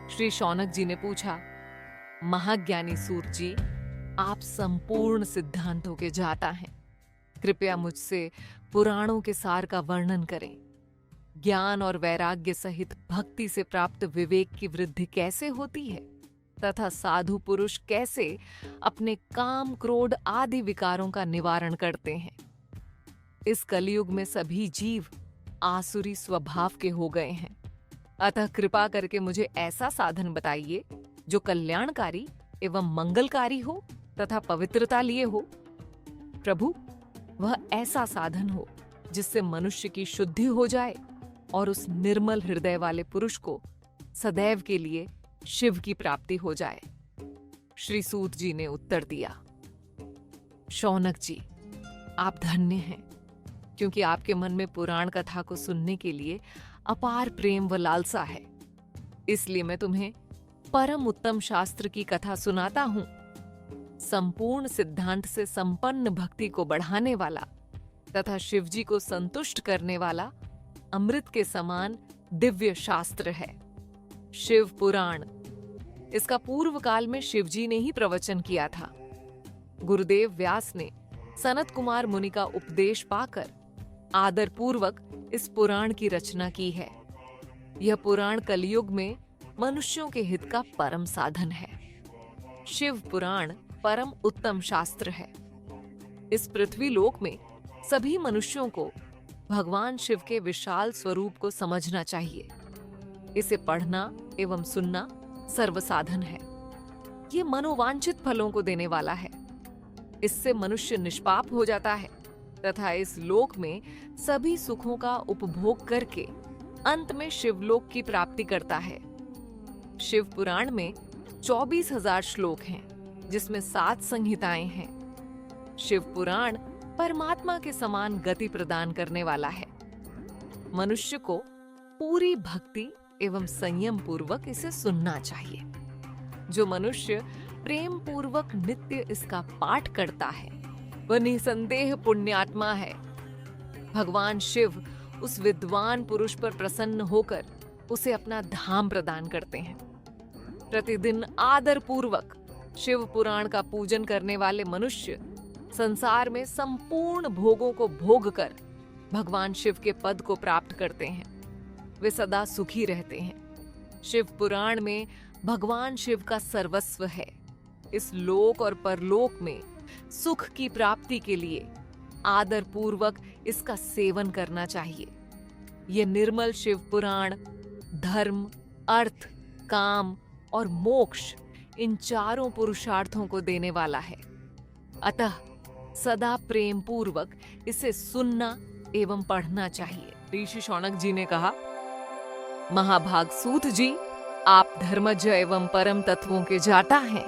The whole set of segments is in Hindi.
श्री शौनक जी ने पूछा, महाज्ञानी सूत जी, आप संपूर्ण सिद्धांतों के जाता हैं। कृपया मुझसे पुराणों के सार का वर्णन करें। ज्ञान और वैराग्य सहित भक्ति से प्राप्त विवेक की वृद्धि कैसे होती है तथा साधु पुरुष कैसे अपने काम, क्रोध आदि विकारों का निवारण करते हैं। इस कलयुग में सभी जीव आसुरी स्वभाव के हो गए हैं, अतः कृपा करके मुझे ऐसा साधन बताइए जो कल्याणकारी एवं मंगलकारी हो तथा पवित्रता लिए हो। प्रभु, वह ऐसा साधन हो जिससे मनुष्य की शुद्धि हो जाए और उस निर्मल हृदय वाले पुरुष को सदैव के लिए शिव की प्राप्ति हो जाए। श्री सूत जी ने उत्तर दिया, शौनक जी, आप धन्य हैं, क्योंकि आपके मन में पुराण कथा को सुनने के लिए अपार प्रेम व लालसा है। इसलिए मैं तुम्हें परम उत्तम शास्त्र की कथा सुनाता हूं। संपूर्ण सिद्धांत से संपन्न भक्ति को बढ़ाने वाला तथा शिवजी को संतुष्ट करने वाला अमृत के समान दिव्य शास्त्र है, शिव पुराण। इसका पूर्व काल में शिवजी ने ही प्रवचन किया था। गुरुदेव व्यास ने सनत कुमार मुनि का उपदेश पाकर आदर पूर्वक इस पुराण की रचना की है। यह पुराण कलयुग में मनुष्यों के हित का परम साधन है। शिव पुराण परम उत्तम शास्त्र है। इस पृथ्वी लोक में सभी मनुष्यों को भगवान शिव के विशाल स्वरूप को समझना चाहिए। इसे पढ़ना एवं सुनना सर्वसाधन है। ये मनोवांछित फलों को देने वाला है। इससे मनुष्य निष्पाप हो जाता है तथा इस लोक में सभी सुखों का उपभोग करके अंत में शिवलोक की प्राप्ति करता है। शिव पुराण में 24,000 श्लोक हैं, जिसमें 7 संहिताएं हैं। शिव पुराण परमात्मा के समान गति प्रदान करने वाला है। मनुष्य को पूरी भक्ति एवं संयम पूर्वक इसे सुनना चाहिए। जो मनुष्य प्रेम पूर्वक नित्य इसका पाठ करता है वह निसंदेह पुण्यात्मा है। भगवान शिव उस विद्वान पुरुष पर प्रसन्न होकर उसे अपना धाम प्रदान करते हैं। प्रतिदिन आदर पूर्वक शिव पुराण का पूजन करने वाले मनुष्य संसार में संपूर्ण भोगों को भोग कर भगवान शिव के पद को प्राप्त करते हैं। वे सदा सुखी रहते हैं। शिव पुराण में भगवान शिव का सर्वस्व है। इस लोक और परलोक में सुख की प्राप्ति के लिए आदर पूर्वक इसका सेवन करना चाहिए। यह निर्मल शिव पुराण धर्म, अर्थ, काम और मोक्ष इन चारों पुरुषार्थों को देने वाला है। अतः सदा प्रेम पूर्वक इसे सुनना एवं पढ़ना चाहिए। ऋषि शौनक जी ने कहा, महाभाग सूत जी, आप धर्मज्ञ एवं परम तत्वों के जाता हैं।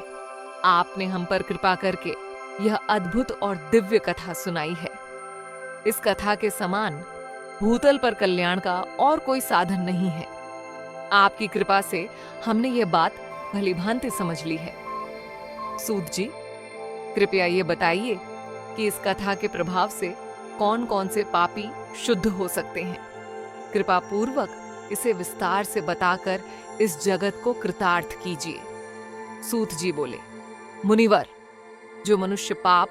आपने हम पर कृपा करके यह अद्भुत और दिव्य कथा सुनाई है। इस कथा के समान भूतल पर कल्याण का और कोई साधन नहीं है। आपकी कृपा से हमने यह बात भलीभांति समझ ली है। सूत जी, कृपया ये बताइए कि इस कथा के प्रभाव से कौन कौन से पापी शुद्ध हो सकते हैं। कृपा पूर्वक इसे विस्तार से बताकर इस जगत को कृतार्थ कीजिए। सूत जी बोले, मुनिवर, जो मनुष्य पाप,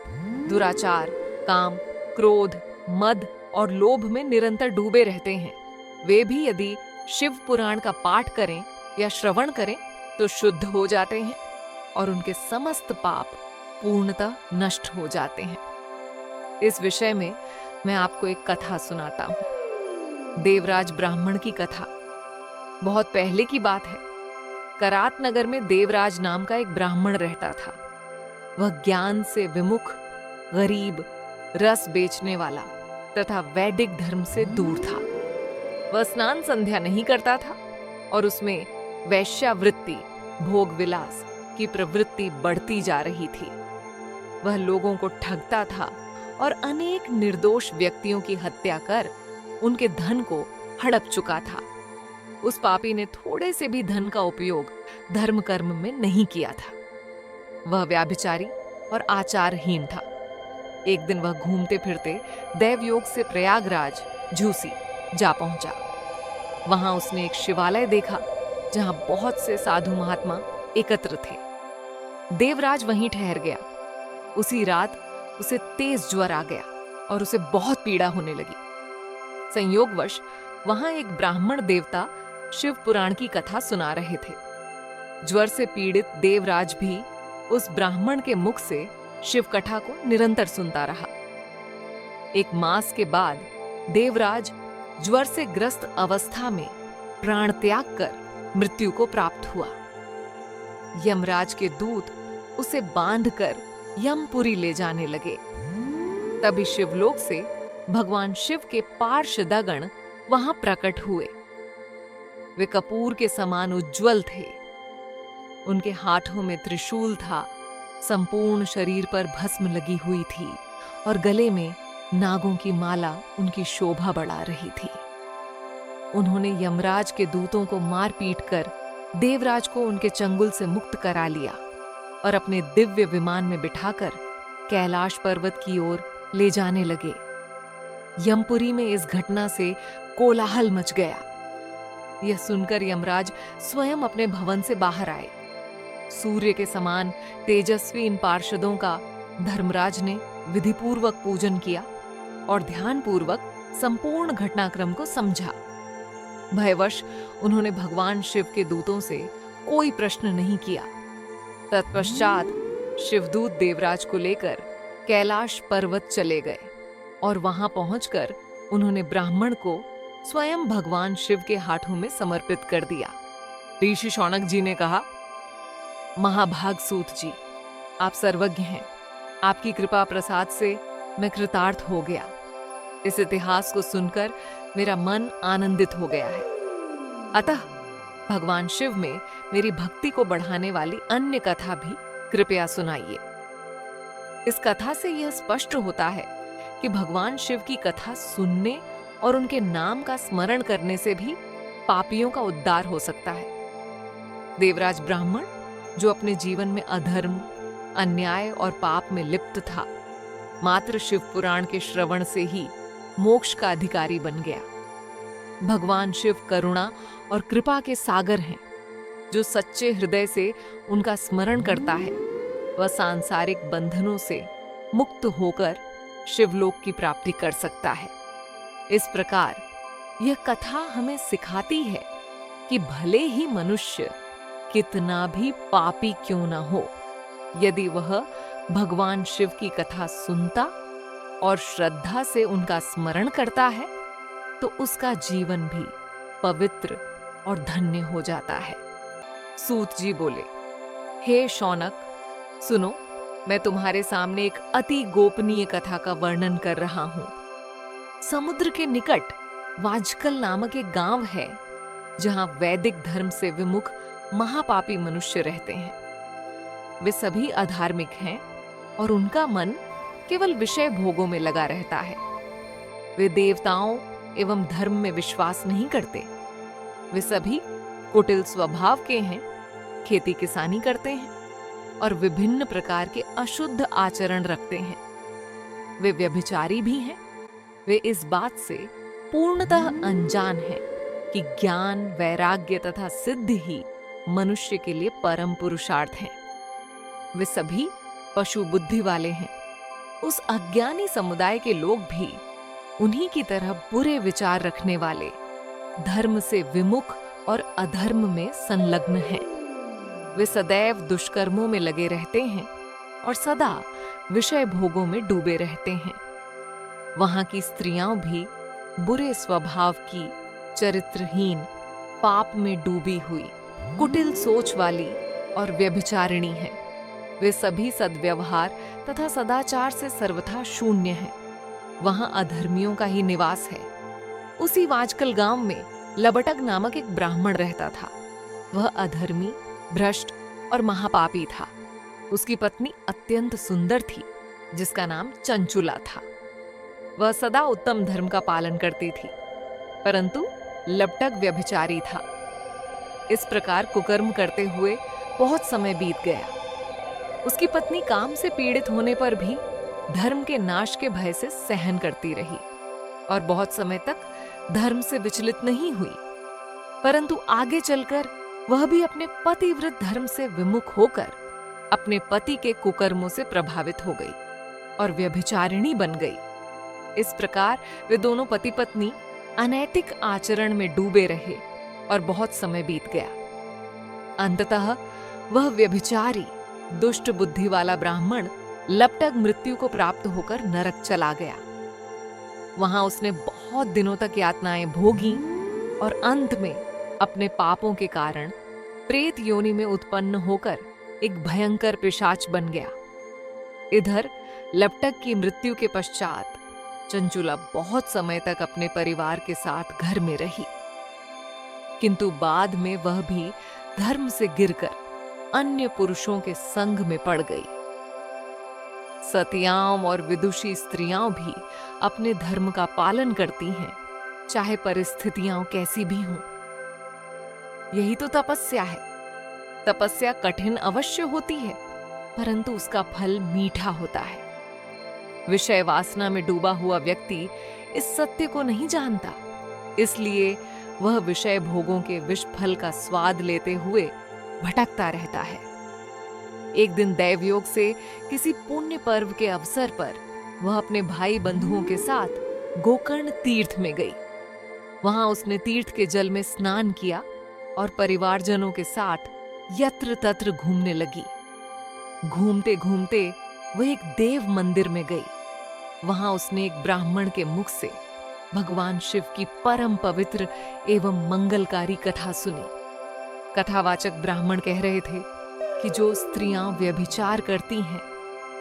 दुराचार, काम, क्रोध, मद और लोभ में निरंतर डूबे रहते हैं, वे भी यदि शिव पुराण का पाठ करें या श्रवण करें तो शुद्ध हो जाते हैं और उनके समस्त पाप पूर्णतः नष्ट हो जाते हैं। इस विषय में मैं आपको एक कथा सुनाता हूं। देवराज ब्राह्मण की कथा। बहुत पहले की बात है। करात नगर में देवराज नाम का एक ब्राह्मण रहता था। वह ज्ञान से विमुख, गरीब, रस बेचने वाला तथा वैदिक धर्म से दूर था। वह स्नान संध्या नहीं करता था और उसमें वैश्यावृत्ति, भोग विलास की प्रवृत्ति बढ़ती जा रही थी। वह लोगों को ठगता था और अनेक निर्दोष व्यक्तियों की हत्या कर उनके धन को हड़प चुका था। उस पापी ने थोड़े से भी धन का उपयोग धर्म कर्म में नहीं किया था। वह व्याभिचारी और आचारहीन था। एक दिन वह घूमते फिरते दैवयोग से प्रयागराज झूसी जा पहुंचा। वहां उसने एक शिवालय देखा जहां बहुत से साधु महात्मा एकत्र थे। देवराज वहीं ठहर गया। उसी रात उसे तेज ज्वर आ गया और उसे बहुत पीड़ा होने लगी। संयोगवश वहां एक ब्राह्मण देवता शिव पुराण की कथा सुना रहे थे। ज्वर से पीड़ित देवराज भी उस ब्राह्मण के मुख से शिव कथा को निरंतर सुनता रहा। एक मास के बाद देवराज ज्वर से ग्रस्त अवस्था में प्राण त्याग कर मृत्यु को प्राप्त हुआ। यमराज के दूत उसे बांधकर यमपुरी ले जाने लगे। तभी शिवलोक से भगवान शिव के पार्षदगण वहां प्रकट हुए। वे कपूर के समान उज्जवल थे। उनके हाथों में त्रिशूल था, संपूर्ण शरीर पर भस्म लगी हुई थी और गले में नागों की माला उनकी शोभा बढ़ा रही थी। उन्होंने यमराज के दूतों को मार पीट कर देवराज को उनके चंगुल से मुक्त करा लिया और अपने दिव्य विमान में बिठाकर कैलाश पर्वत की ओर ले जाने लगे। यमपुरी में इस घटना से कोलाहल मच गया। यह सुनकर यमराज स्वयं अपने भवन से बाहर आए। सूर्य के समान तेजस्वी इन पार्षदों का धर्मराज ने विधिपूर्वक पूजन किया और ध्यानपूर्वक संपूर्ण घटनाक्रम को समझा। भयवश उन्होंने भगवान शिव के दूतों से कोई प्रश्न नहीं किया। तत्पश्चात शिवदूत देवराज को लेकर कैलाश पर्वत चले गए और वहां पहुंचकर उन्होंने ब्राह्मण को स्वयं भगवान शिव के हाथों में समर्पित कर दिया। ऋषि शौनक जी ने कहा, महाभाग सूत जी, आप सर्वज्ञ हैं। आपकी कृपा प्रसाद से मैं कृतार्थ हो गया। इस इतिहास को सुनकर मेरा मन आनंदित हो गया है। अतः भगवान शिव में मेरी भक्ति को बढ़ाने वाली अन्य कथा भी कृपया सुनाइए। इस कथा से यह स्पष्ट होता है कि भगवान शिव की कथा सुनने और उनके नाम का स्मरण करने से भी पापियों का उद्धार हो सकता है। देवराज ब्राह्मण, जो अपने जीवन में अधर्म, अन्याय और पाप में लिप्त था, मात्र शिव पुराण के श्रवण से ही मोक्ष का अधिकारी बन गया। भगवान शिव करुणा और कृपा के सागर हैं। जो सच्चे हृदय से उनका स्मरण करता है वह सांसारिक बंधनों से मुक्त होकर शिवलोक की प्राप्ति कर सकता है। इस प्रकार यह कथा हमें सिखाती है कि भले ही मनुष्य कितना भी पापी क्यों न हो, यदि वह भगवान शिव की कथा सुनता और श्रद्धा से उनका स्मरण करता है तो उसका जीवन भी पवित्र और धन्य हो जाता है। सूत जी बोले, हे शौनक, सुनो, मैं तुम्हारे सामने एक अति गोपनीय कथा का वर्णन कर रहा हूं। समुद्र के निकट वाजकल नामक एक गांव है जहां वैदिक धर्म से विमुख महापापी मनुष्य रहते हैं। वे सभी अधार्मिक हैं और उनका मन केवल विषय भोगों में लगा रहता है। वे देवताओं एवं धर्म में विश्वास नहीं करते। वे सभी कुटिल स्वभाव के हैं, खेती किसानी करते हैं और विभिन्न प्रकार के अशुद्ध आचरण रखते हैं। वे व्यभिचारी भी हैं। वे इस बात से पूर्णतः अनजान हैं कि ज्ञान, वैराग्य तथा सिद्धि ही मनुष्य के लिए परम पुरुषार्थ हैं। वे सभी पशु बुद्धि वाले हैं। उस अज्ञानी समुदाय के लोग भी उन्हीं की तरह बुरे विचार रखने वाले, धर्म से विमुख और अधर्म में संलग्न हैं। वे सदैव दुष्कर्मों में लगे रहते हैं और सदा विषय भोगों में डूबे रहते हैं। वहां की स्त्रियां भी बुरे स्वभाव की, चरित्रहीन, पाप में डूबी हुई, कुटिल सोच वाली और व्यभिचारिणी हैं। वे सभी सद्व्यवहार तथा सदाचार से सर्वथा शून्य हैं। वहां अधर्मियों का ही निवास है। उसी वाजकल गांव में लबटक नामक एक ब्राह्मण रहता था। वह अधर्मी, भ्रष्ट और महापापी था। उसकी पत्नी अत्यंत सुंदर थी, जिसका नाम चंचुला था। वह सदा उत्तम धर्म का पालन करती थी, परंतु लबटक व्यभिचारी था। इस प्रकार कुकर्म करते हुए बहुत समय बीत गया। उसकी पत्नी काम से पीड़ित होने पर भी धर्म के नाश के भय से सहन करती रही और बहुत समय तक धर्म से विचलित नहीं हुई। परंतु आगे चलकर वह भी अपने पतिव्रत धर्म से विमुख होकर अपने पति के कुकर्मों से प्रभावित हो गई और व्यभिचारिणी बन गई। इस प्रकार वे दोनों पति पत्नी अनैतिक आचरण में डूबे रहे और बहुत समय बीत गया। अंततः वह व्यभिचारी दुष्ट बुद्धि वाला ब्राह्मण लपटक मृत्यु को प्राप्त होकर नरक चला गया। वहां उसने बहुत दिनों तक यातनाएं भोगी और अंत में अपने पापों के कारण प्रेत योनि में उत्पन्न होकर एक भयंकर पिशाच बन गया। इधर लपटक की मृत्यु के पश्चात चंचुला बहुत समय तक अपने परिवार के साथ घर में रही, किंतु बाद में वह भी धर्म से गिरकर अन्य पुरुषों के संग में पड़ गई। सतियाओं और विदुषी स्त्रियां भी अपने धर्म का पालन करती हैं, चाहे परिस्थितियां कैसी भी हों। यही तो तपस्या है। तपस्या कठिन अवश्य होती है, परंतु उसका फल मीठा होता है। विषय वासना में डूबा हुआ व्यक्ति इस सत्य को नहीं जानता, इसलिए वह विषय भोगों के विष फल का स्वाद लेते हुए भटकता रहता है। एक दिन दैवयोग से किसी पुण्य पर्व के अवसर पर वह अपने भाई बंधुओं के साथ गोकर्ण तीर्थ में गई। वहां उसने तीर्थ के जल में स्नान किया और परिवारजनों के साथ यत्र तत्र घूमने लगी। घूमते घूमते वह एक देव मंदिर में गई। वहां उसने एक ब्राह्मण के मुख से भगवान शिव की परम पवित्र एवं मंगलकारी कथा सुनी। कथावाचक ब्राह्मण कह रहे थे कि जो स्त्रियां व्यभिचार करती हैं,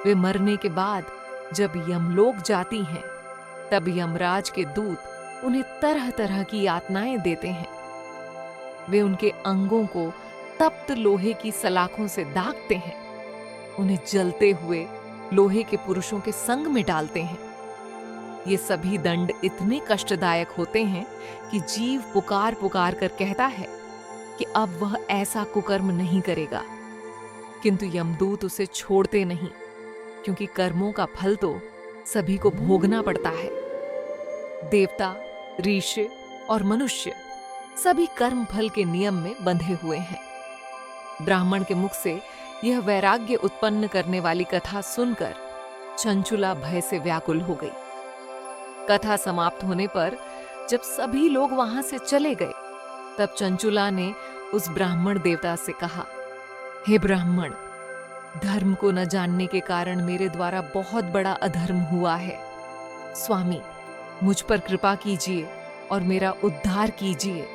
वे मरने के बाद जब यमलोक जाती हैं, तब यमराज के दूत उन्हें तरह तरह की यातनाएं देते हैं। वे उनके अंगों को तप्त लोहे की सलाखों से दागते हैं, उन्हें जलते हुए लोहे के पुरुषों के संग में डालते हैं। ये सभी दंड इतने कष्टदायक होते हैं कि जीव पुकार पुकार कर कहता है कि अब वह ऐसा कुकर्म नहीं करेगा, किंतु यमदूत उसे छोड़ते नहीं, क्योंकि कर्मों का फल तो सभी को भोगना पड़ता है। देवता, ऋषि और मनुष्य सभी कर्म फल के नियम में बंधे हुए हैं। ब्राह्मण के मुख से यह वैराग्य उत्पन्न करने वाली कथा सुनकर चंचुला भय से व्याकुल हो गई। कथा समाप्त होने पर जब सभी लोग वहां से चले गए, तब चंचुला ने उस ब्राह्मण देवता से कहा, हे ब्राह्मण, धर्म को न जानने के कारण मेरे द्वारा बहुत बड़ा अधर्म हुआ है। स्वामी, मुझ पर कृपा कीजिए और मेरा उद्धार कीजिए।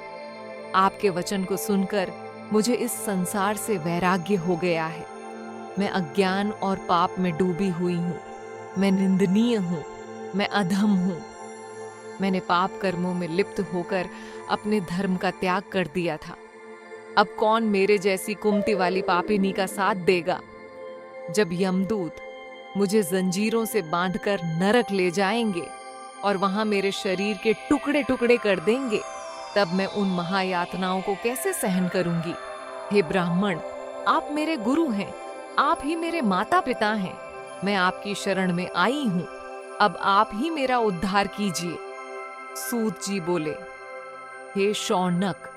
आपके वचन को सुनकर मुझे इस संसार से वैराग्य हो गया है। मैं अज्ञान और पाप में डूबी हुई हूँ। मैं निंदनीय हूँ, मैं अधम हूँ। मैंने पाप कर्मों में लिप्त होकर अपने धर्म का त्याग कर दिया था। अब कौन मेरे जैसी कुमति वाली पापिनी का साथ देगा? जब यमदूत मुझे जंजीरों से बांधकर नरक ले जाएंगे और वहां मेरे शरीर के टुकड़े टुकड़े कर देंगे, तब मैं उन महायातनाओं को कैसे सहन करूंगी? हे ब्राह्मण, आप मेरे गुरु हैं, आप ही मेरे माता पिता हैं। मैं आपकी शरण में आई हूं, अब आप ही मेरा उद्धार कीजिए। सूत जी बोले, हे शौनक,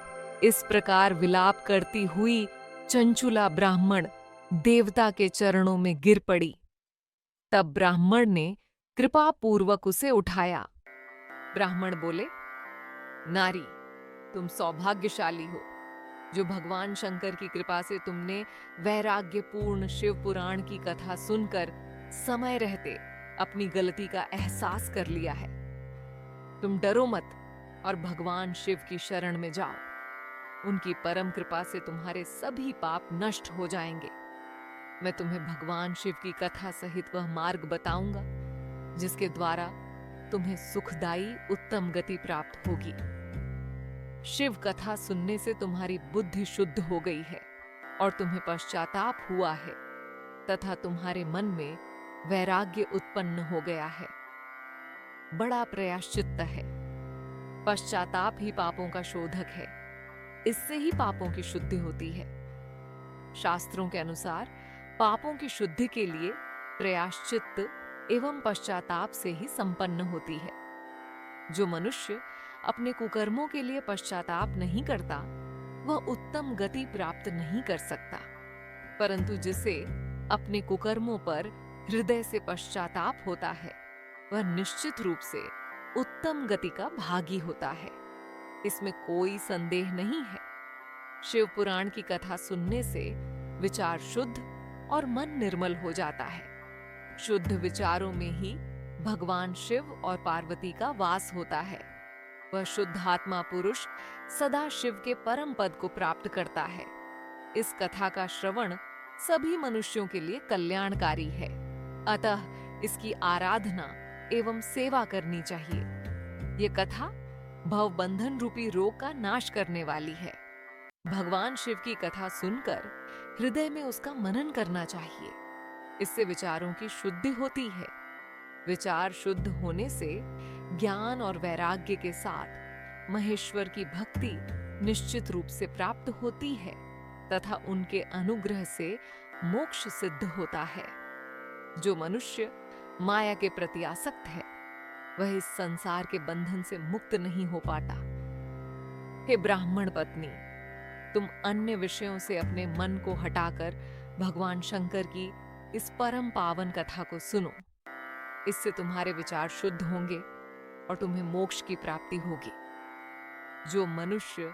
इस प्रकार विलाप करती हुई चंचुला ब्राह्मण देवता के चरणों में गिर पड़ी। तब ब्राह्मण ने कृपा पूर्वक उसे उठाया। ब्राह्मण बोले, नारी, तुम सौभाग्यशाली हो जो भगवान शंकर की कृपा से तुमने वैराग्यपूर्ण शिव पुराण की कथा सुनकर समय रहते अपनी गलती का एहसास कर लिया है। तुम डरो मत और भगवान शिव की शरण में जाओ। उनकी परम कृपा से तुम्हारे सभी पाप नष्ट हो जाएंगे। मैं तुम्हें भगवान शिव की कथा सहित वह मार्ग बताऊंगा जिसके द्वारा तुम्हें सुखदायी उत्तम गति प्राप्त होगी। शिव कथा सुनने से तुम्हारी बुद्धि शुद्ध हो गई है और तुम्हें पश्चाताप हुआ है तथा तुम्हारे मन में वैराग्य उत्पन्न हो गया है। बड़ा प्रायश्चित्त है। पश्चाताप ही पापों का शोधक है। इससे ही पापों की शुद्धि होती है। शास्त्रों के अनुसार पापों की शुद्धि के लिए प्रायश्चित्त एवं पश्चाताप से ही संपन्न होती है। जो मनुष्य अपने कुकर्मों के लिए पश्चाताप नहीं करता, वह उत्तम गति प्राप्त नहीं कर सकता, परंतु जिसे अपने कुकर्मों पर हृदय से पश्चाताप होता है, वह निश्चित रूप से उत्तम गति का भागी होता है। इसमें कोई संदेह नहीं है। शिव पुराण की कथा सुनने से विचार शुद्ध और मन निर्मल हो जाता है। शुद्ध विचारों में ही भगवान शिव और पार्वती का वास होता है। वह शुद्धात्मा पुरुष सदा शिव के परम पद को प्राप्त करता है। इस कथा का श्रवण सभी मनुष्यों के लिए कल्याणकारी है, अतः इसकी आराधना एवं सेवा करनी चाहिए। ये कथा भवबंधन रूपी रोग का नाश करने वाली है। भगवान शिव की कथा सुनकर हृदय में उसका मनन करना चाहिए। इससे विचारों की शुद्धि होती है। विचार शुद्ध होने से ज्ञान और वैराग्य के साथ महेश्वर की भक्ति निश्चित रूप से प्राप्त होती है तथा उनके अनुग्रह से मोक्ष सिद्ध होता है। जो मनुष्य माया के प्रति आसक्त है, वह इस संसार के बंधन से मुक्त नहीं हो पाता। हे ब्राह्मण पत्नी, तुम अन्य विषयों से अपने मन को हटाकर भगवान शंकर की इस परम पावन कथा को सुनो। इससे तुम्हारे विचार शुद्ध होंगे और तुम्हें मोक्ष की प्राप्ति होगी। जो मनुष्य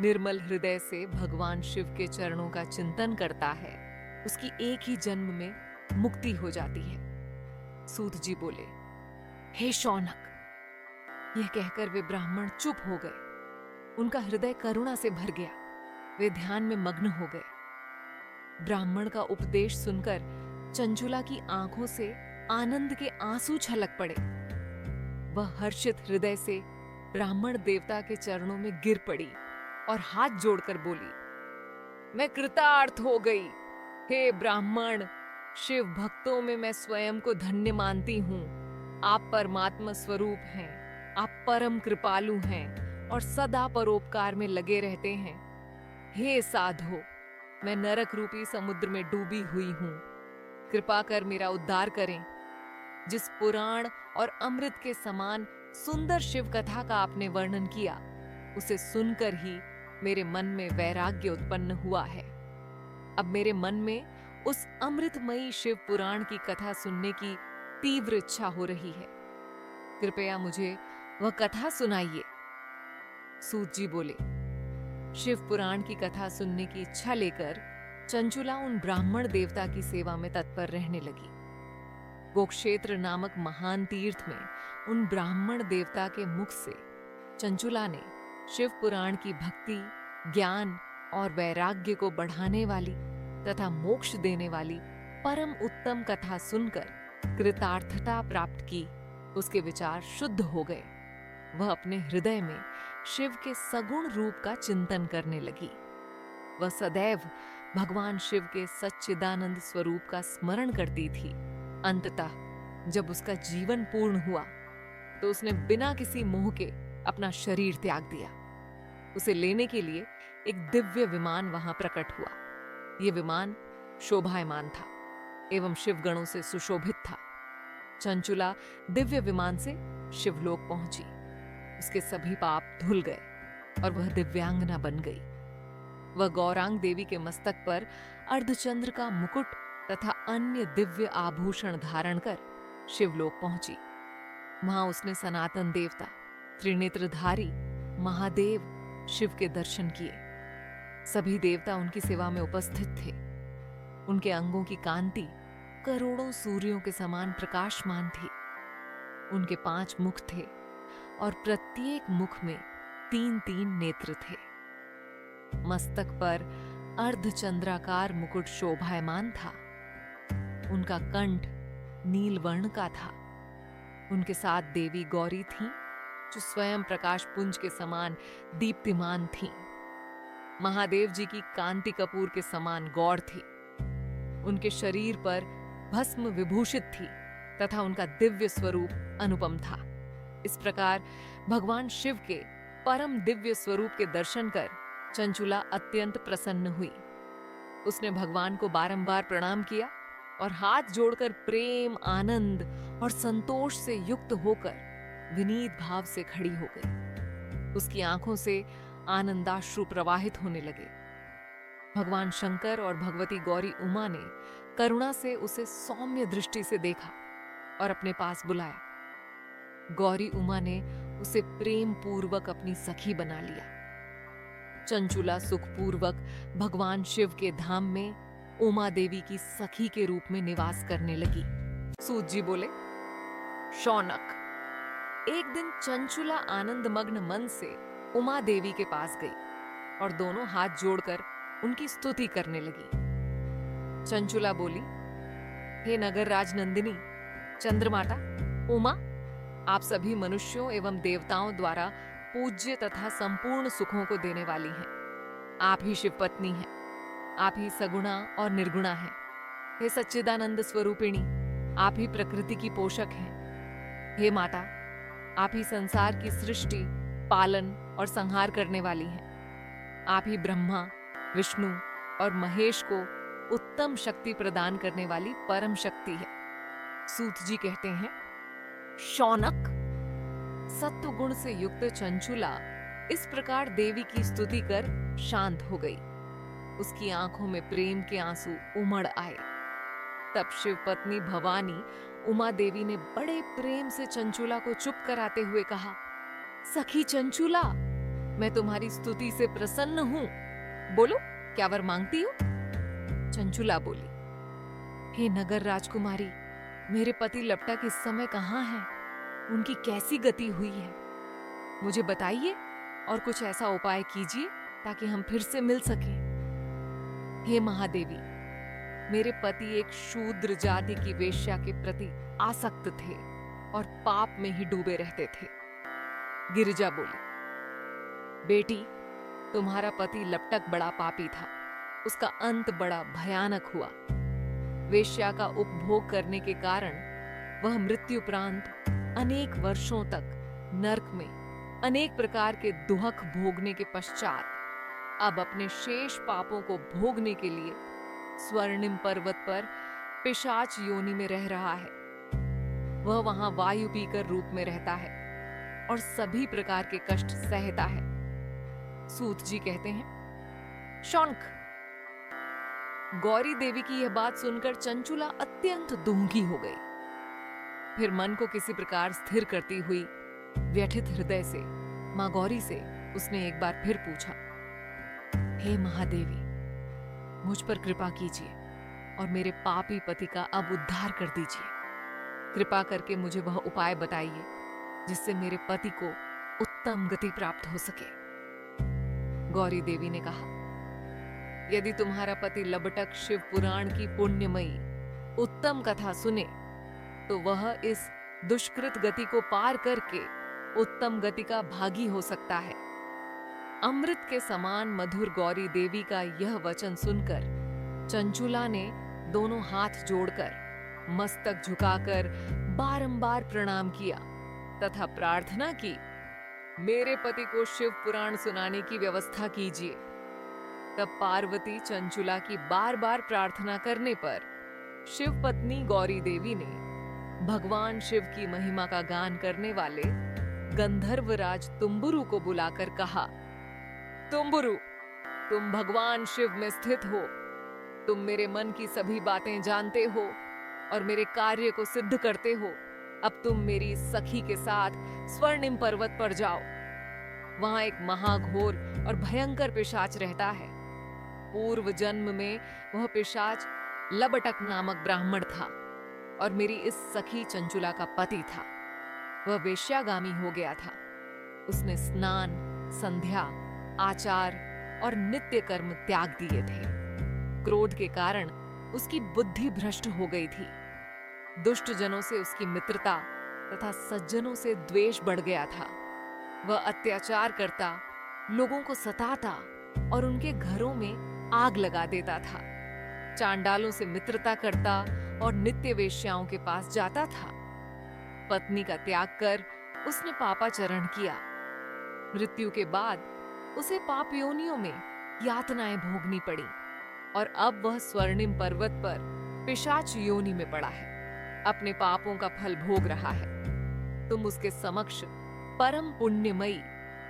निर्मल हृदय से भगवान शिव के चरणों का चिंतन करता है, उसकी एक ही जन्म में मुक्ति हो जाती है। सूत जी बोले, हे शौनक। यह कहकर वे ब्राह्मण चुप हो गए। उनका हृदय करुणा से भर गया। वे ध्यान में मग्न हो गए। ब्राह्मण का उपदेश सुनकर चंचुला की आंखों से आनंद के आंसू छलक पड़े। वह हर्षित हृदय से ब्राह्मण देवता के चरणों में गिर पड़ी और हाथ जोड़कर बोली, मैं कृतार्थ हो गई। हे ब्राह्मण, शिव भक्तों में मैं स्वयं को धन्य मानती हूँ। आप परमात्मा स्वरूप हैं। आप परम कृपालु हैं और सदा परोपकार में लगे रहते हैं। हे साधो, मैं नरक रूपी समुद्र में डूबी हुई हूँ। कृपा कर मेरा उद्धार करें। जिस पुराण और अमृत के समान सुंदर शिव कथा का आपने वर्णन किया, उसे सुनकर ही मेरे मन में वैराग्य उत्पन्न हुआ है। अब मेरे मन में उस अमृतमयी शिव पुराण की कथा सुनने की तीव्र इच्छा हो रही है। कृपया मुझे वह कथा सुनाइए। सूत जी बोले, शिव पुराण की कथा सुनने की इच्छा लेकर चंचुला उन ब्राह्मण देवता की सेवा में तत्पर रहने लगी। गोक्षेत्र नामक महान तीर्थ में उन ब्राह्मण देवता के मुख से चंचुला ने शिव पुराण की भक्ति, ज्ञान और वैराग्य को बढ़ाने वाली तथा मोक्ष देने वाली परम उत्तम कथा सुनकर कृतार्थता प्राप्त की। उसके विचार शुद्ध हो गए। वह अपने हृदय में शिव के सगुण रूप का चिंतन करने लगी। वह सदैव भगवान शिव के सच्चिदानंद स्वरूप का स्मरण करती थी। अंततः जब उसका जीवन पूर्ण हुआ तो उसने बिना किसी मोह के अपना शरीर त्याग दिया। उसे लेने के लिए एक दिव्य विमान वहां प्रकट हुआ। यह विमान शोभायमान था एवं शिवगणों से सुशोभित था। चंचुला दिव्य विमान से शिवलोक पहुंची। उसके सभी पाप धुल गए और वह दिव्यांगना बन गई। वह गौरांग देवी के मस्तक पर अर्धचंद्र का मुकुट तथा अन्य दिव्य आभूषण धारण कर शिवलोक पहुंची। वहां उसने सनातन देवता, त्रिनेत्रधारी महादेव शिव के दर्शन किए। सभी देवता उनकी सेवा में उपस्थित थे। उनके अंगों की कांति करोड़ों सूर्यों के समान प्रकाशमान थी। उनके 5 मुख थे और प्रत्येक मुख में 3-3 नेत्र थे। मस्तक पर अर्धचंद्राकार मुकुट शोभायमान था। उनका कंठ नील वर्ण का था। उनके साथ देवी गौरी थीं, जो स्वयं प्रकाश पुंज के समान दीप्तिमान थीं। महादेव जी की कांति कपूर के समान गौर थी। उनके शरीर पर भस्म विभूषित थी तथा उनका दिव्य स्वरूप अनुपम था। इस प्रकार भगवान शिव के परम दिव्य स्वरूप के दर्शन कर चंचुला अत्यंत प्रसन्न हुई। उसने भगवान को बारंबार प्रणाम किया और हाथ जोड़कर प्रेम, आनंद और संतोष से युक्त होकर विनीत भाव से खड़ी हो गई। उसकी आंखों से आनंदाश्रु प्रवाहित होने लगे। भगवान शंकर और भगवती गौरी उमा ने करुणा से उसे सौम्य दृष्टि से देखा और अपने पास बुलाया। गौरी उमा ने उसे प्रेम पूर्वक अपनी सखी बना लिया। चंचुला सुखपूर्वक भगवान शिव के धाम में उमा देवी की सखी के रूप में निवास करने लगी। सूत जी बोले, शौनक, एक दिन चंचुला आनंद मग्न मन से उमा देवी के पास गई और दोनों हाथ जोड़कर उनकी स्तुति करने लगी। चंचुला बोली, हे नगर राज नंदिनी, चंद्रमाता, उमा, आप सभी मनुष्यों एवं देवताओं द्वारा पूज्य तथा संपूर्ण सुखों को देने वाली हैं। आप ही शिव पत्नी हैं। आप ही सगुणा और निर्गुणा हैं। हे सच्चिदानंद स्वरूपिणी, आप ही प्रकृति की पोषक हैं। हे माता, आप ही संसार की सृष्टि, पालन और संहार करने वाली हैं। आप ही ब्रह्मा, विष्णु और महेश को उत्तम शक्ति प्रदान करने वाली परम शक्ति है। सूत जी कहते हैं, शौनक, सत्व गुण से युक्त चंचुला इस प्रकार देवी की स्तुति कर शांत हो गई। उसकी आंखों में प्रेम के आंसू उमड़ आए। तब शिव पत्नी भवानी उमा देवी ने बड़े प्रेम से चंचुला को चुप कराते हुए कहा, सखी चंचुला, मैं तुम्हारी स्तुति से प्रसन्न हूं। बोलो, क्या वर मांगती हो? चंचुला बोली, हे नगर राजकुमारी, मेरे पति लपटक इस समय कहाँ हैं? उनकी कैसी गति हुई है? मुझे बताइए और कुछ ऐसा उपाय कीजिए ताकि हम फिर से मिल सकें। हे महादेवी, मेरे पति एक शूद्र जाति की वेश्या के प्रति आसक्त थे और पाप में ही डूबे रहते थे। गिरिजा बोली, बेटी, तुम्हारा पति लपटक बड़ा पापी था। उसका अंत बड़ा भयानक हुआ। वेश्या का उपभोग करने के कारण वह मृत्युपरांत अनेक वर्षों तक नरक में अनेक प्रकार के दुहक भोगने के पश्चात अब अपने शेष पापों को भोगने के लिए स्वर्णिम पर्वत पर पिशाच योनि में रह रहा है। वह वहां वायु पीकर रूप में रहता है और सभी प्रकार के कष्ट सहता है। सूत जी कहते हैं, शौनक, गौरी देवी की यह बात सुनकर चंचुला अत्यंत दुखी हो गई। फिर मन को किसी प्रकार स्थिर करती हुई व्यथित हृदय से मां गौरी से उसने एक बार फिर पूछा, हे महादेवी, मुझ पर कृपा कीजिए और मेरे पापी पति का अब उद्धार कर दीजिए। कृपा करके मुझे वह उपाय बताइए जिससे मेरे पति को उत्तम गति प्राप्त हो सके। गौरी देवी ने कहा, यदि तुम्हारा पति लबटक शिव पुराण की पुण्यमयी उत्तम कथा सुने तो वह इस दुष्कृत गति को पार करके उत्तम गति का भागी हो सकता है। अमृत के समान मधुर गौरी देवी का यह वचन सुनकर चंचुला ने दोनों हाथ जोड़कर मस्तक झुकाकर बारंबार प्रणाम किया तथा प्रार्थना की, मेरे पति को शिव पुराण सुनाने की व्यवस्था कीजिए। तब पार्वती चंचुला की बार बार प्रार्थना करने पर शिव पत्नी गौरी देवी ने भगवान शिव की महिमा का गान करने वाले गंधर्वराज तुम्बुरु को बुलाकर कहा, तुम्बुरु, तुम भगवान शिव में स्थित हो। तुम मेरे मन की सभी बातें जानते हो और मेरे कार्य को सिद्ध करते हो। अब तुम मेरी सखी के साथ स्वर्णिम पर्वत पर जाओ। वहां एक महाघोर और भयंकर पिशाच रहता है। पूर्व जन्म में वह पिशाच लबटक नामक ब्राह्मण था और मेरी इस सखी चंचुला का पति था। वह वेश्यागामी हो गया था। उसने स्नान, संध्या, आचार और नित्य कर्म त्याग दिए थे। क्रोध के कारण उसकी बुद्धि भ्रष्ट हो गई थी। दुष्ट जनों से उसकी मित्रता तथा सज्जनों से द्वेष बढ़ गया था। वह अत्याचार करता, लोगों को सताता और उनके घरों में आग लगा देता था। चांडालों से मित्रता करता और नित्य वेश्याओं के पास जाता था। पत्नी का त्याग कर उसने पापाचरण किया। मृत्यु के बाद उसे पाप योनियों में यातनाएं भोगनी पड़ी और अब वह स्वर्णिम पर्वत पर पिशाच योनि में पड़ा है। अपने पापों का फल भोग रहा है। तुम उसके समक्ष परम पुण्यमयी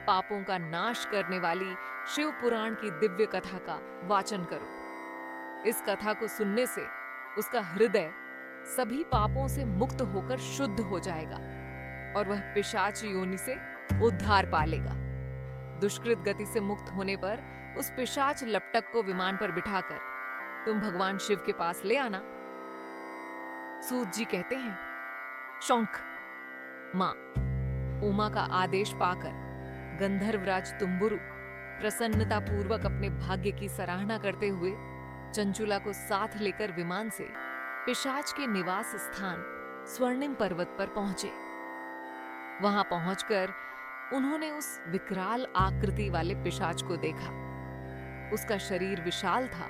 पापों का नाश करने वाली शिव पुराण की दिव्य कथा का वाचन करो। इस कथा को सुनने से उसका हृदय सभी पापों से मुक्त होकर शुद्ध हो जाएगा और वह पिशाच योनि से उद्धार पालेगा। दुष्कृत गति से मुक्त होने पर उस पिशाच लपटक को विमान पर बिठाकर तुम भगवान शिव के पास ले आना। सूत जी कहते हैं, शौंक। मां उमा का आदेश पाकर गंधर्वराज तुम्बुरु प्रसन्नता पूर्वक अपने भाग्य की सराहना करते हुए चंचुला को साथ लेकर विमान से पिशाच के निवास स्थान स्वर्णिम पर्वत पर पहुंचे। वहां पहुंचकर उन्होंने उस विकराल आकृति वाले पिशाच को देखा। उसका शरीर विशाल था,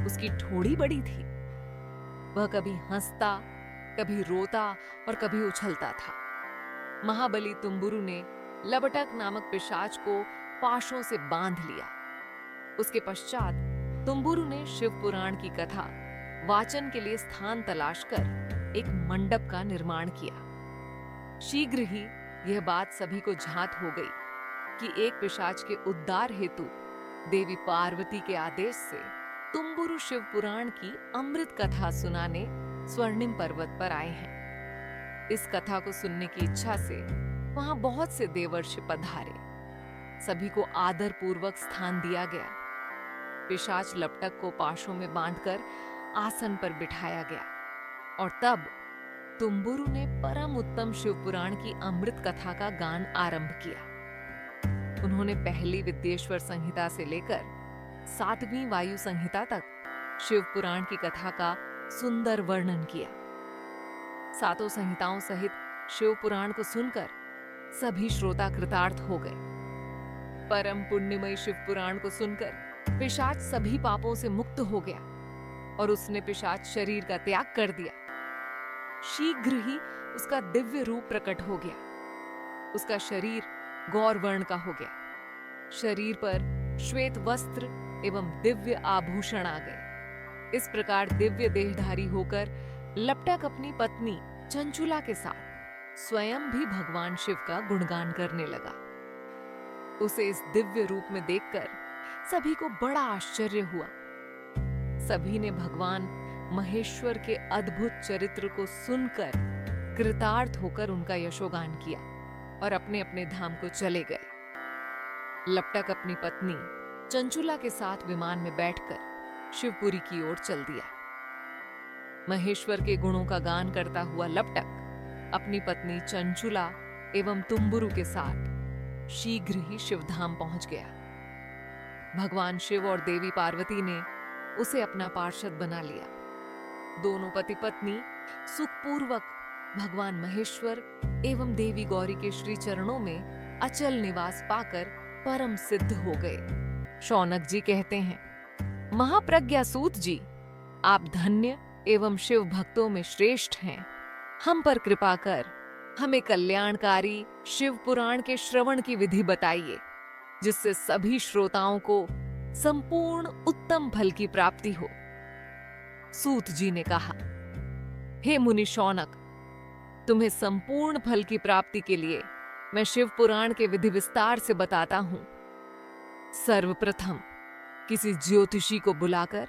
उसकी ठोड़ी बड़ी थी। वह कभी हंसता, कभी रोता और कभी उछलता था। महाबली तुम्बुरु ने लबटक नामक पिशाच को पाशों से बांध लिया। उसके पश्चात तुम्बुरु ने शिव पुराण की कथा वाचन के लिए स्थान तलाश कर एक मंडप का निर्माण किया। शीघ्र ही यह बात सभी को झात हो गई कि एक पिशाच के उद्धार हेतु देवी पार्वती के आदेश से तुम्बुरु शिव पुराण की अमृत कथा सुनाने स्वर्णिम पर्वत पर आए हैं। इस कथा को सुनने की इच्छा से वहां बहुत से देवर्षि पधारे। सभी को आदर पूर्वक स्थान दिया गया। पिशाच लपटक को पाशों में बांधकर आसन पर बिठाया गया और तब तुम्बुरु ने परम उत्तम शिव पुराण की अमृत कथा का गान आरंभ किया। उन्होंने पहली विद्येश्वर संहिता से लेकर 7वीं वायु संहिता तक शिव पुराण की कथा का सुंदर वर्णन किया। सातों संहिताओं सहित शिव पुराण को सुनकर सभी श्रोता कृतार्थ हो गए। परम पुण्यमयी शिव पुराण को सुनकर पिशाच सभी पापों से मुक्त हो गया और उसने पिशाच शरीर का त्याग कर दिया। शीघ्र ही उसका दिव्य रूप प्रकट हो गया। उसका शरीर गौर वर्ण का हो गया। शरीर पर श्वेत वस्त्र एवं दिव्य आभूषण आ गए। इस प्रकार दिव्य देहधारी होकर लपटक अपनी पत्नी चंचुला के साथ स्वयं भी भगवान शिव का गुणगान करने लगा। उसे इस दिव्य रूप में देखकर सभी को बड़ा आश्चर्य हुआ। सभी ने भगवान महेश्वर के अद्भुत चरित्र को सुनकर कृतार्थ होकर उनका यशोगान किया और अपने अपने धाम को चले गए। लपटक अपनी पत्नी चंचुला के साथ विमान में बैठकर शिवपुरी की ओर चल दिया। महेश्वर के गुणों का गान करता हुआ लपटक अपनी पत्नी चंचुला एवं तुम्बुरु के साथ शीघ्र ही शिवधाम पहुंच गया। भगवान शिव और देवी पार्वती ने उसे अपना पार्षद बना लिया। दोनों पति पत्नी सुखपूर्वक भगवान महेश्वर एवं देवी गौरी के श्री चरणों में अचल निवास पाकर परम सिद्ध हो गए। शौनक जी कहते हैं, महाप्रज्ञा सूत जी, आप धन्य एवं शिव भक्तों में श्रेष्ठ हैं। हम पर कृपा कर हमें कल्याणकारी शिव पुराण के श्रवण की विधि बताइए, जिससे सभी श्रोताओं को संपूर्ण उत्तम फल की प्राप्ति हो। सूत जी ने कहा, हे मुनि शौनक, तुम्हें संपूर्ण फल की प्राप्ति के लिए मैं शिव पुराण के विधि विस्तार से बताता हूं। सर्वप्रथम किसी ज्योतिषी को बुलाकर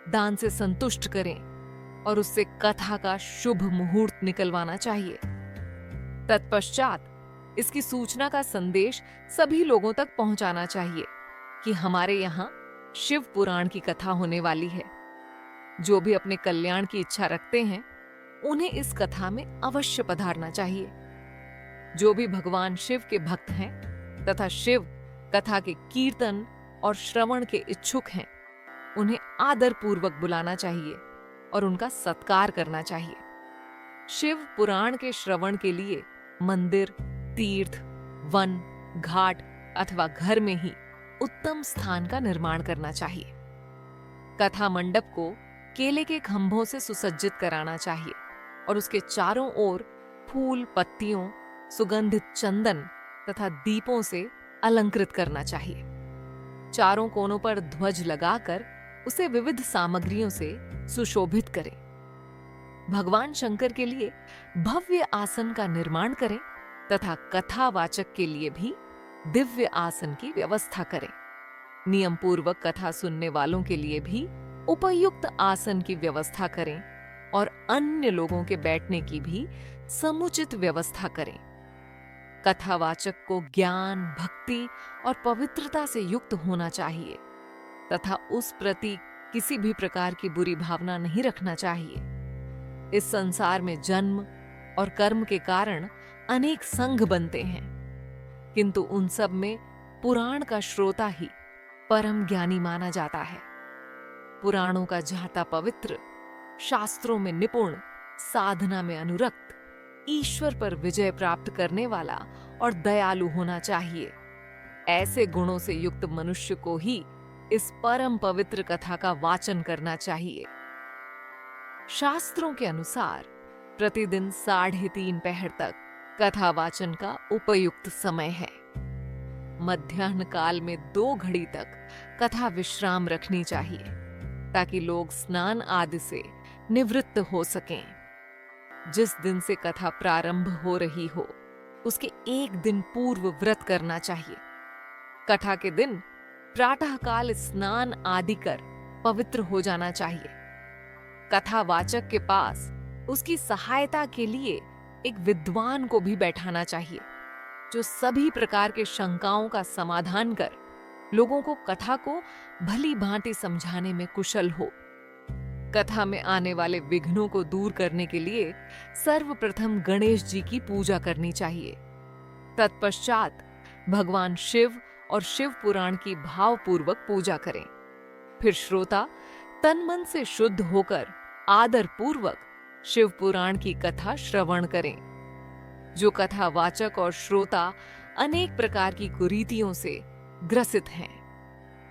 दान से संतुष्ट करें और उससे कथा का शुभ मुहूर्त निकलवाना चाहिए। तत्पश्चात इसकी सूचना का संदेश सभी लोगों तक पहुंचाना चाहिए कि हमारे यहाँ शिव पुराण की कथा होने वाली है। जो भी अपने कल्याण की इच्छा रखते हैं उन्हें इस कथा में अवश्य पधारना चाहिए। जो भी भगवान शिव के भक्त हैं तथा शिव कथा के कीर्तन और श्रवण के इच्छुक हैं, उन्हें आदर पूर्वक बुलाना चाहिए और उनका सत्कार करना चाहिए। शिव पुराण के श्रवण के लिए मंदिर, तीर्थ, वन, घाट अथवा घर में ही उत्तम स्थान का निर्माण करना चाहिए। कथा मंडप को केले के खंभों से सुसज्जित कराना चाहिए और उसके चारों ओर फूल, पत्तियों, सुगंधित चंदन तथा दीपों से अलंकृत करना चाहिए। चारों कोनों पर ध्वज लगाकर उसे विविध सामग्रियों से सुशोभित करें। भगवान शंकर के लिए भव्य आसन का निर्माण करें तथा कथावाचक के लिए भी दिव्य आसन की व्यवस्था करें। नियम पूर्वक कथा सुनने वालों के लिए भी उपयुक्त आसन की व्यवस्था करें और अन्य लोगों के बैठने की भी समुचित व्यवस्था करें। कथावाचक को ज्ञान, भक्ति और पवित्रता से युक्त होना चाहिए तथा उस प्रति किसी भी प्रकार की बुरी भावना नहीं रखना चाहिए। इस संसार में जन्म और कर्म के कारण अनेक संघ बनते हैं, किंतु उन सब में पुराण का श्रोता ही परम ज्ञानी माना जाता है। पुराणों का जाता पवित्र, शास्त्रों में निपुण, साधना में अनुरक्त, ईश्वर पर विजय प्राप्त करने वाला और दयालु होना चाहिए। ऐसे गुणों से युक्त मनुष्य को ही इस परम पवित्र कथा का वाचन करना चाहिए। शास्त्रों के अनुसार प्रतिदिन 3.5 पहर तक कथा वाचन का उपयुक्त समय है। मध्याह्न काल में 2 घड़ी तक कथा विश्राम रखनी चाहिए ताकि लोग स्नान आदि से निवृत्त हो सकें। जिस दिन से कथा प्रारंभ हो रही हो उसके 1 दिन पूर्व व्रत करना चाहिए। कथा के दिन प्रातःकाल स्नान आदि कर पवित्र हो जाना चाहिए। कथावाचक के पास उसकी सहायता के लिए एक विद्वान को भी बैठाना चाहिए जो सभी प्रकार के शंकाओं का समाधान कर लोगों को कथा को भली भांति समझाने में कुशल हो। कथा में आने वाले विघ्नों को दूर करने के लिए सर्वप्रथम गणेश जी की पूजा करनी चाहिए। तत्पश्चात भगवान शिव और शिव पुराण की भावपूर्वक पूजा करें। फिर श्रोता तन मन से शुद्ध होकर आदर पूर्वक शिव पुराण की कथा श्रवण करें। जो कथा वाचक और श्रोता अनेक प्रकार की कुरीतियों से ग्रसित हैं,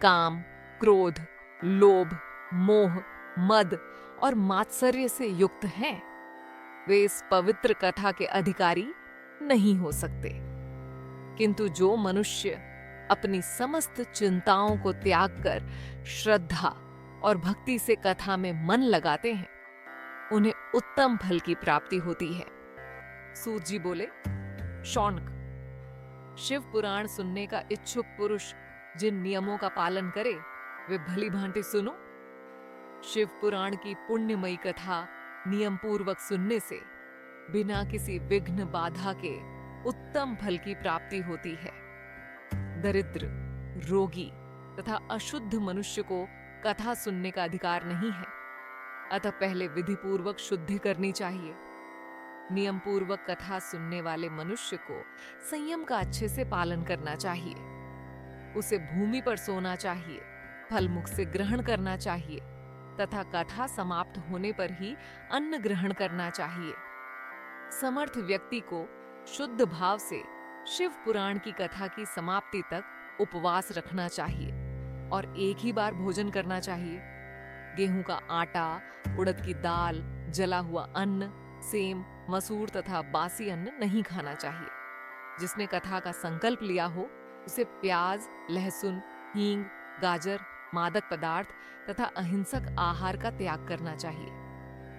काम, क्रोध, लोभ, मोह, मद और मात्सर्य से युक्त हैं, वे इस पवित्र कथा के अधिकारी नहीं हो सकते। किंतु जो मनुष्य अपनी समस्त चिंताओं को त्याग कर श्रद्धा और भक्ति से कथा में मन लगाते हैं, उन्हें उत्तम फल की प्राप्ति होती है। सूत जी बोले, शौनक, शिव पुराण सुनने का इच्छुक पुरुष जिन नियमों का पालन करे वे भली भांति सुनो। शिव पुराण की पुण्यमयी कथा नियम पूर्वक सुनने से बिना किसी विघ्न बाधा के उत्तम फल की प्राप्ति होती है। दरिद्र, रोगी तथा अशुद्ध मनुष्य को कथा सुनने का अधिकार नहीं है, अतः पहले विधि पूर्वक शुद्धि करनी चाहिए। नियम पूर्वक कथा सुनने वाले मनुष्य को संयम का अच्छे से पालन करना चाहिए। उसे भूमि पर सोना चाहिए, फल मुख से ग्रहण करना चाहिए तथा कथा समाप्त होने पर ही अन्न ग्रहण करना चाहिए। समर्थ व्यक्ति को शुद्ध भाव से शिव पुराण की कथा की समाप्ति तक उपवास रखना चाहिए और एक ही बार भोजन करना चाहिए। गेहूं का आटा, उड़द की दाल, जला हुआ अन्न, सेम, मसूर तथा बासी अन्न नहीं खाना चाहिए। जिसने कथा का संकल्प लिया हो उसे प्याज, लहसुन, हींग, गाजर, मादक पदार्थ तथा अहिंसक आहार का त्याग करना चाहिए।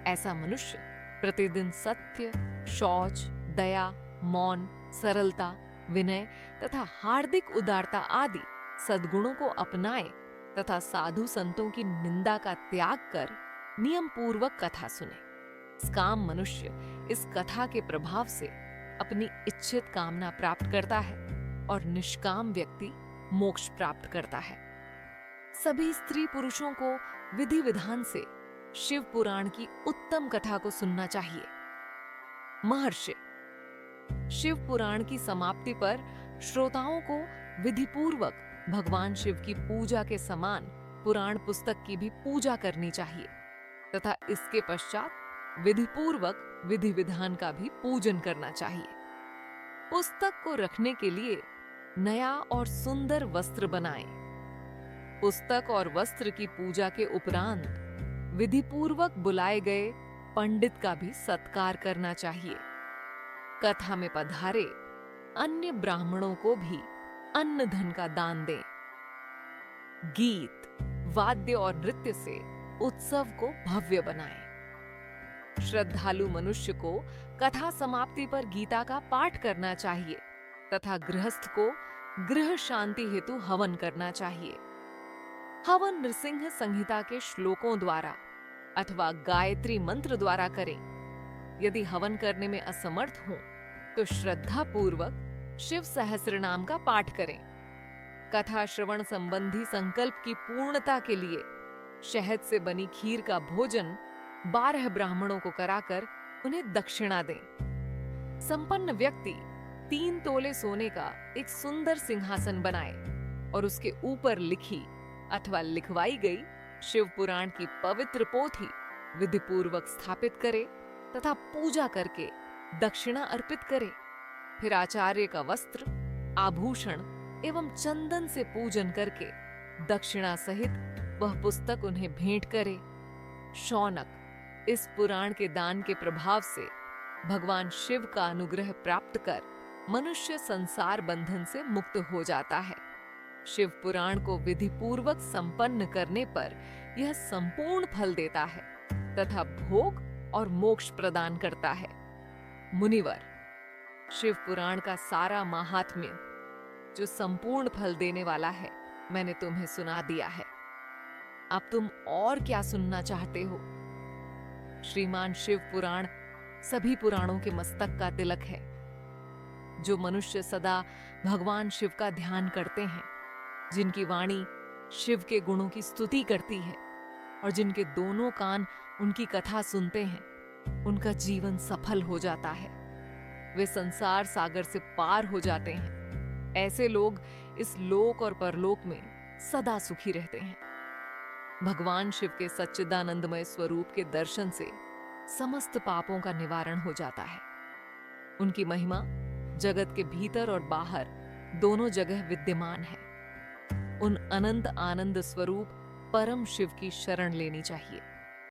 ऐसा मनुष्य प्रतिदिन सत्य, शौच, दया, मौन, सरलता, विनय तथा हार्दिक उदारता आदि सद्गुणों को अपनाए तथा साधु संतों की निंदा का त्याग कर नियम पूर्वक कथा सुने। काम मनुष्य इस कथा के प्रभाव से अपनी इच्छित कामना प्राप्त करता है और निष्काम व्यक्ति मोक्ष प्राप्त करता है। सभी स्त्री पुरुषों को विधि विधान से शिव पुराण की उत्तम कथा को सुनना चाहिए। महर्षि, शिव पुराण की समाप्ति पर श्रोताओं को विधि पूर्वक भगवान शिव की पूजा के समान पुराण पुस्तक की भी पूजा करनी चाहिए तथा इसके पश्चात विधि पूर्वक विधि विधान का भी पूजन करना चाहिए। पुस्तक को रखने के लिए नया और सुंदर वस्त्र बनाएं। पुस्तक और वस्त्र की पूजा के उपरांत विधि पूर्वक बुलाए गए पंडित का भी सत्कार करना चाहिए। कथा में पधारे अन्य ब्राह्मणों को भी अन्न धन का दान दें। गीत, वाद्य और नृत्य से उत्सव को भव्य बनाएं। श्रद्धालु मनुष्य को कथा समाप्ति पर गीता का पाठ करना चाहिए तथा गृहस्थ को गृह शांति हेतु हवन करना चाहिए। हवन नृसिंह संहिता के श्लोकों द्वारा अथवा गायत्री मंत्र द्वारा करें। यदि हवन करने में असमर्थ हो तो श्रद्धा पूर्वक शिव सहस्रनाम का पाठ करें। कथा श्रवण संबंधी संकल्प की पूर्णता के लिए शहद से बनी खीर का भोजन 12 ब्राह्मणों को कराकर उन्हें दक्षिणा दें। संपन्न व्यक्ति 3 तोले सोने का एक सुंदर सिंहासन बनाए और उसके ऊपर लिखी अथवा लिखवाई गई शिव पुराण की पवित्र पोथी विधिपूर्वक स्थापित करे तथा पूजा करके दक्षिणा अर्पित करे। फिर आचार्य का वस्त्र, आभूषण एवं चंदन से पूजन करके दक्षिणा सहित वह पुस्तक उन्हें भेंट करे। शौनक इस पुराण के दान के प्रभाव से भगवान शिव का अनुग्रह प्राप्त कर मनुष्य संसार बंधन से मुक्त हो जाता है। शिव पुराण को विधि पूर्वक संपन्न करने पर यह संपूर्ण फल देता है तथा भोग और मोक्ष प्रदान करता है। मुनिवर, शिव पुराण का सारा महात्म्य जो संपूर्ण फल देने वाला है मैंने तुम्हें सुना दिया है। अब तुम और क्या सुनना चाहते हो? श्रीमान शिव पुराण सभी पुराणों के मस्तक का तिलक है। जो मनुष्य सदा भगवान शिव का ध्यान करते हैं, जिनकी वाणी शिव के गुणों की स्तुति करती है और जिनके दोनों कान उनकी कथा सुनते हैं, उनका जीवन सफल हो जाता है। वे संसार सागर से पार हो जाते हैं। ऐसे लोग इस लोक और परलोक में सदा सुखी रहते हैं। भगवान शिव के सच्चिदानंदमय स्वरूप के दर्शन से समस्त पापों का निवारण हो जाता है। उनकी महिमा जगत के भीतर और बाहर दोनों जगह विद्यमान है। उन अनंत आनंद स्वरूप परम शिव की शरण लेनी चाहिए।